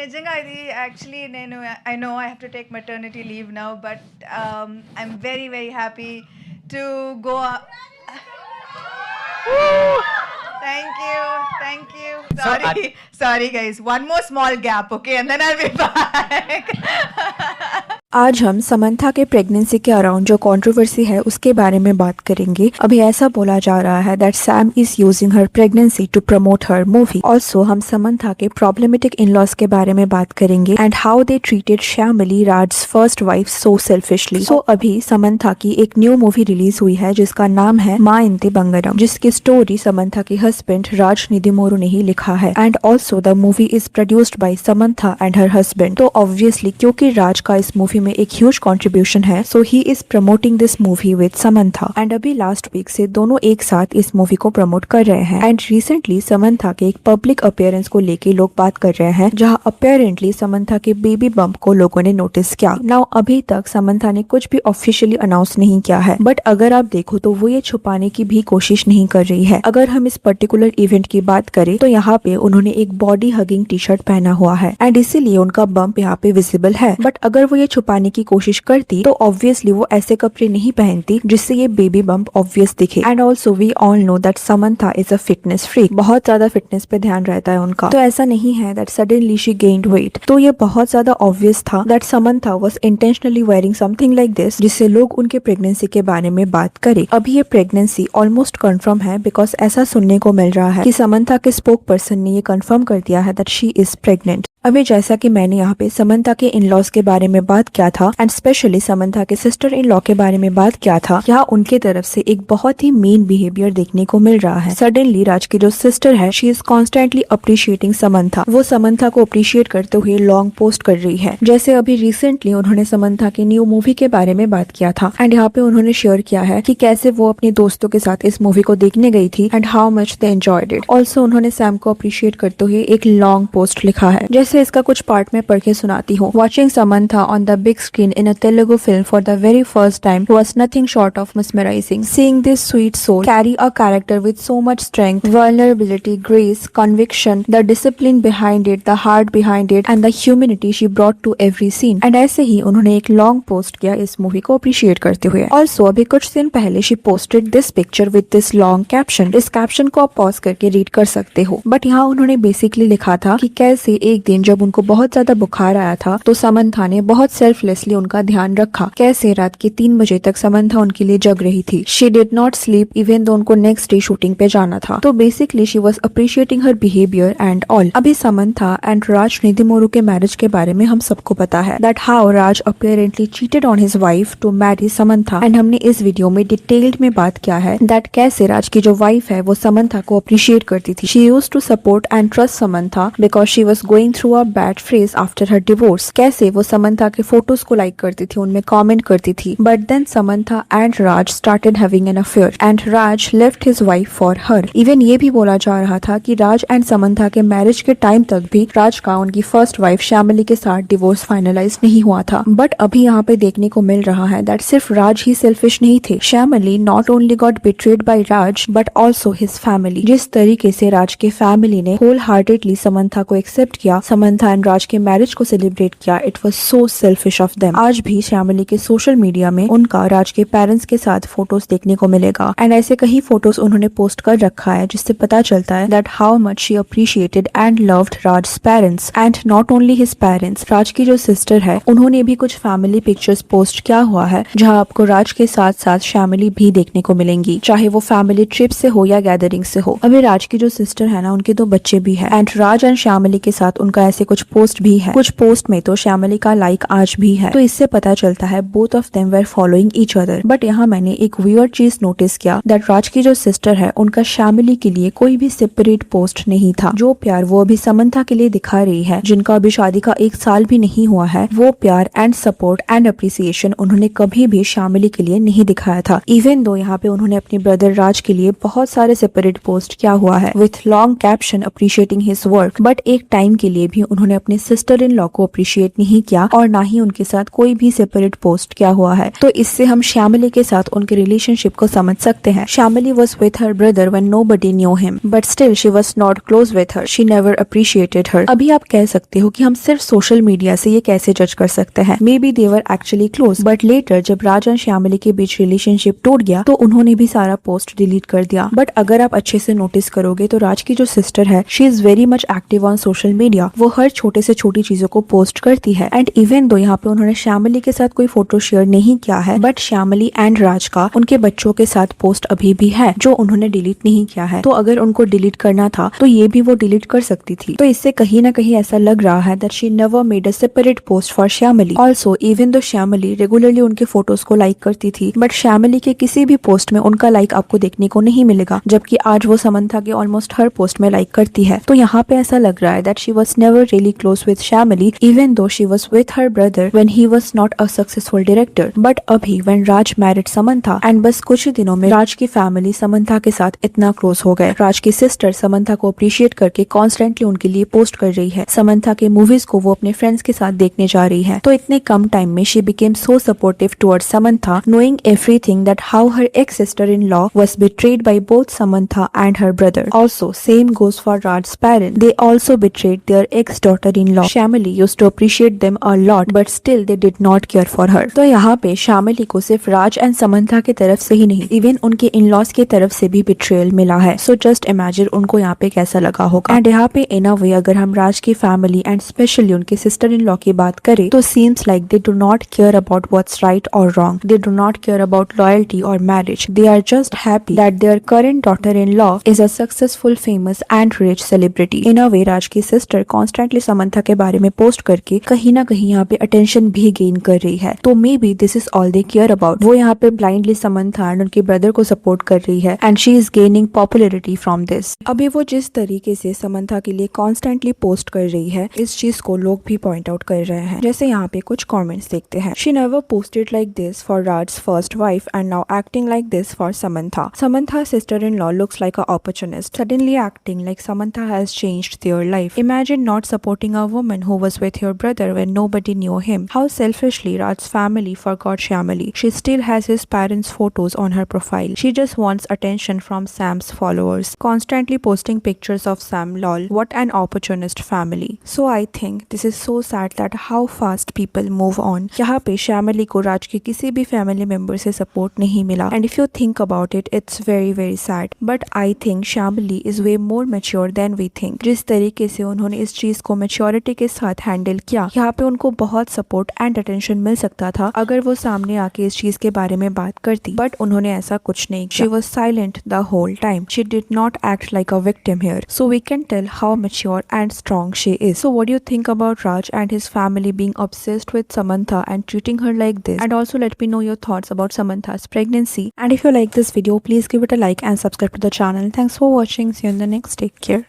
నిజంగా ఇది యాక్చువల్లీ నేను I know I have to take maternity leave now but I'm very very happy to go. Thank you. Sorry guys. One more small gap, okay, and then I'll be back. आज हम समंथा के pregnancy के around जो controversy है उसके बारे में बात करेंगे। अभी ऐसा बोला जा रहा है that Sam is using her pregnancy to promote her movie. Also हम समंथा के प्रॉब्लमेटिक इन लॉज के बारे में बात करेंगे and how they treated Shyamali, Raj first wife, so selfishly. So अभी समंथा की एक न्यू मूवी रिलीज हुई है जिसका नाम है मा इंते बंगरम, जिसकी स्टोरी समंथा के हस्बैंड राज निधिमोरू ने ही लिखा है and also the movie is produced by Samantha and her husband. तो ऑब्वियसली क्योंकि राज का इस मूवी में एक ह्यूज कंट्रीब्यूशन है, so he is promoting this movie with Samantha and अभी लास्ट वीक से दोनों एक साथ इस मूवी को प्रमोट कर रहे हैं एंड रिसेंटली समंथा के एक पब्लिक अपीयरेंस को लेके लोग बात कर रहे हैं जहां अपेरेंटली समंथा के बेबी बम्प को लोगों ने नोटिस किया। नाउ अभी तक समंथा ने कुछ भी ऑफिशियली अनाउंस नहीं किया है, बट अगर आप देखो तो वो ये छुपाने की भी कोशिश नहीं कर रही है। अगर हम इस पर्टिकुलर इवेंट की बात करें तो यहाँ पे उन्होंने एक बॉडी हगिंग टी शर्ट पहना हुआ है एंड इसीलिए उनका बम्प यहाँ पे विजिबल है। बट अगर वो ये छुपाने की कोशिश करती तो ऑब्वियसली वो ऐसे कपड़े नहीं पहनती जिससे ये बेबी बम्प ऑब्वियस दिखे। And also we all know that Samantha is a fitness freak, बहुत ज्यादा फिटनेस पे ध्यान रहता है उनका। तो ऐसा नहीं है that suddenly she gained wait. तो ये बहुत ज्यादा ऑब्वियस था that Samantha was intentionally wearing something like this जिससे लोग उनके प्रेगनेंसी के बारे में बात करें। अभी ये प्रेगनेंसी ऑलमोस्ट कंफर्म है बिकॉज ऐसा सुनने को मिल रहा है कि समंथा के स्पोक पर्सन ने ये कंफर्म कर दिया है दैट शी इज प्रेग्नेंट। अभी जैसा कि मैंने यहाँ पे समंथा के इन लॉज के बारे में बात किया था एंड स्पेशली समंथा के सिस्टर इन लॉ के बारे में बात किया था, यहाँ उनके तरफ से एक बहुत ही मेन बिहेवियर देखने को मिल रहा है। सडनली राज की जो सिस्टर है she is constantly appreciating Samantha. वो समंथा को अप्रिशिएट करते हुए लॉन्ग पोस्ट कर रही है। जैसे अभी रिसेंटली उन्होंने समंथा की न्यू मूवी के बारे में बात किया था एंड यहाँ पे उन्होंने शेयर किया है कि कैसे वो अपने दोस्तों के साथ इस मूवी को देखने गई थी and how much they enjoyed it. Also उन्होंने सैम को अप्रिशिएट करते हुए एक लॉन्ग पोस्ट लिखा है। जैसे इसका कुछ पार्ट में पढ़ के सुनाती हूँ। Watching Samantha on the big screen in a Telugu film for the very first time was nothing short of mesmerizing. Seeing this sweet soul carry a character with so much strength, vulnerability, grace, conviction, the discipline behind it, the heart behind it, and the humanity she brought to every scene. And ऐसे ही उन्होंने एक long post किया इस movie को appreciate करते हुए। Also अभी कुछ दिन पहले she posted this picture with this long caption. इस कैप्शन को आप पॉज करके रीड कर सकते हो, बट यहाँ उन्होंने बेसिकली लिखा था कि कैसे एक दिन जब उनको बहुत ज्यादा बुखार आया था तो समंथा ने बहुत सेल्फलेसली उनका ध्यान रखा। कैसे रात के 3 बजे तक समंथा उनके लिए जग रही थी। She did not sleep even though उनको नेक्स्ट डे शूटिंग पे जाना था। तो basically she was appreciating her behaviour and all. अभी समंथा एंड राज निधिमोरू के मैरिज के बारे में हम सबको पता है that how Raj apparently cheated on his wife to marry Samantha and हमने इस वीडियो में डिटेल्ड में बात किया है दैट कैसे राज की जो वाइफ है वो समंथा को अप्रिशिएट करती थी। She used to support and trust Samantha because she was going through a bad phase after her divorce. कैसे वो समंथा के फोटोज को लाइक करती थी, उनमें कमेंट करती थी, but then Samantha and Raj started having an affair and Raj left his wife for her. Even ये भी बोला जा रहा था कि राज एंड समंथा के मैरिज के टाइम तक भी राज का उनकी फर्स्ट वाइफ श्यामली के साथ डिवोर्स फाइनलाइज नहीं हुआ था। बट अभी यहाँ पे देखने को मिल रहा है दैट सिर्फ राज ही सेल्फिश नहीं थे। Shyamali not only got betrayed by Raj but also his family. जिस तरीके से राज के फैमिली ने होल हार्टेडली समंथा को एक्सेप्ट किया, समंथा एंड राज के मैरिज को सेलिब्रेट किया, it was so selfish of them. आज भी श्यामली के सोशल मीडिया में उनका राज के पेरेंट्स के साथ फोटोज देखने को मिलेगा एंड ऐसे कई फोटोज उन्होंने पोस्ट कर रखा है जिससे पता चलता है that how much she appreciated and loved Raj parents and not only his parents. Raj की जो सिस्टर है उन्होंने भी कुछ फैमिली पिक्चर्स पोस्ट किया हुआ है जहाँ आपको राज के साथ साथ श्यामली भी देखने को मिलेंगी, चाहे वो फैमिली ट्रिप से हो या गैदरिंग से हो। अभी राज की जो सिस्टर है ना उनके 2 बच्चे भी है एंड राज एंड श्यामली के साथ उनका ऐसे कुछ पोस्ट भी है। कुछ पोस्ट में तो श्यामली का लाइक आज भी है, तो इससे पता चलता है both of them were following each other. But यहाँ मैंने एक वियर्ड चीज नोटिस किया दैट राज की जो सिस्टर है उनका श्यामली के लिए कोई भी सेपरेट पोस्ट नहीं था। जो प्यार वो अभी समंथा के लिए दिखा रही है, जिनका अभी शादी का 1 साल भी नहीं हुआ है, वो प्यार एंड सपोर्ट एंड अप्रिसिएशन उन्होंने कभी भी श्यामली के लिए नहीं दिखाया था। इवन दो यहाँ पे उन्होंने अपने ब्रदर राज के लिए बहुत सारे सेपरेट पोस्ट किया हुआ है with long caption appreciating his work, but एक टाइम के लिए भी उन्होंने अपने सिस्टर इन लॉ को अप्रिशिएट नहीं किया और ना ही उनके साथ कोई भी सेपरेट पोस्ट किया हुआ है। तो इससे हम श्यामिली के साथ उनके रिलेशनशिप को समझ सकते हैं। Shyamili was with her brother when nobody knew him but still she was not close with her, she never appreciated her. अभी आप कह सकते हो कि हम सिर्फ सोशल मीडिया से ये कैसे जज कर सकते हैं, may be they were actually close, but later जब राज और श्यामिली के बीच रिलेशनशिप टूट गया तो उन्होंने भी सारा पोस्ट डिलीट कर दिया। बट अगर आप अच्छे से नोटिस करोगे तो राज की जो सिस्टर है she is very much active on social media. वो हर छोटे से छोटी चीजों को पोस्ट करती है एंड इवन दो यहाँ पे उन्होंने श्यामिली के साथ कोई फोटो शेयर नहीं किया है बट श्यामिली एंड राज का उनके बच्चों के साथ पोस्ट अभी भी है जो उन्होंने डिलीट नहीं किया है। तो अगर उनको डिलीट करना था तो ये भी वो डिलीट कर सकती थी। तो इससे कहीं ना कहीं ऐसा लग रहा है that she never made a separate post for Shyamili. Also even though Shyamili regularly उनके फोटोज को लाइक करती थी बट श्यामिली के किसी भी पोस्ट में उनका लाइक आपको देखने को नहीं मिलेगा, जबकि आज वो समंथा के ऑलमोस्ट हर पोस्ट में लाइक करती है। तो यहाँ पे ऐसा लग रहा है that she was never really close with Shyamili even though she was with her brother when he was not a successful director. But अभी when Raj married Samantha and बस कुछ ही दिनों में राज की फैमिली समंथा के साथ इतना क्लोज हो गए। राज की सिस्टर समंथा को अप्रिशिएट करके कॉन्स्टेंटली उनके लिए पोस्ट कर रही है। समंथा के मूवीज को वो अपने फ्रेंड्स के साथ देखने जा रही है। तो इतने कम टाइम में she became so supportive towards Samantha, knowing everything that how her ex-sister-in-law was betrayed by both Samantha and her brother. Also, same goes for Raj's parents. They also betrayed their ex-daughter-in-law. Shamili used to appreciate them a lot, but still they did not care for her. तो यहाँ पे शामिली को सिर्फ राज and Samantha की तरफ से ही नहीं, even उनके इन-लॉज की तरफ से भी बिट्रेयल मिला है। सो जस्ट इमेजिन उनको यहाँ पे कैसा लगा होगा। एंड यहाँ पे इन अ वे अगर हम राज की फैमिली एंड स्पेशली उनके सिस्टर इन लॉ की बात करें तो seems like they do not care about what's right और wrong, they do not care about loyalty और marriage, they are just happy that their current daughter in law is a successful famous and rich celebrity. In a way Raj की sister constantly Samantha के बारे में post करके कहीं ना कहीं यहाँ पे अटेंशन भी गेन कर रही है। तो may be this is all they care about. वो यहाँ पे ब्लाइंडली समंथा एंड उनके ब्रदर को सपोर्ट कर रही है and she is gaining popularity from this. अभी वो जिस तरीके से समंथा के लिए कॉन्स्टेंटली पोस्ट कर रही है इस चीज को लोग भी पॉइंट आउट कर रहे हैं। जैसे यहाँ पे कुछ कमेंट्स देखते हैं। She never posted like this for Raj first wife and now acting like this for Samantha. Samantha's sister-in-law looks like an opportunist, suddenly acting like Samantha has changed their life. Imagine not supporting a woman who was with your brother when nobody knew him. How selfishly Raj's family forgot Shamili. She still has his parents' photos on her profile. She just wants attention from Sam's followers. Constantly posting pictures of Sam. Lol. What an opportunist family. So I think this is so sad that how fast people move on. यहाँ पे Shamili को राज के किसी भी family member से support नहीं मिला and if you think about it it's very very sad. But I think Shyamali is way more mature than we think. जिस तरीके से उन्होंने इस चीज को मैच्योरिटी के साथ हैंडल किया यहाँ पे उनको बहुत सपोर्ट एंड अटेंशन मिल सकता था अगर वो सामने आके इस चीज के बारे में बात करती, बट उन्होंने ऐसा कुछ नहीं किया। She was silent the whole time. She did not act like a victim here, so we can tell how mature and strong she is. So what do you think about Raj and his family being obsessed with Samantha and treating her like this? And also let me know your thoughts about Samantha's pregnancy. And if you like this video, please give it a like and subscribe to the channel. Thanks for watching. See you in the next. Take care.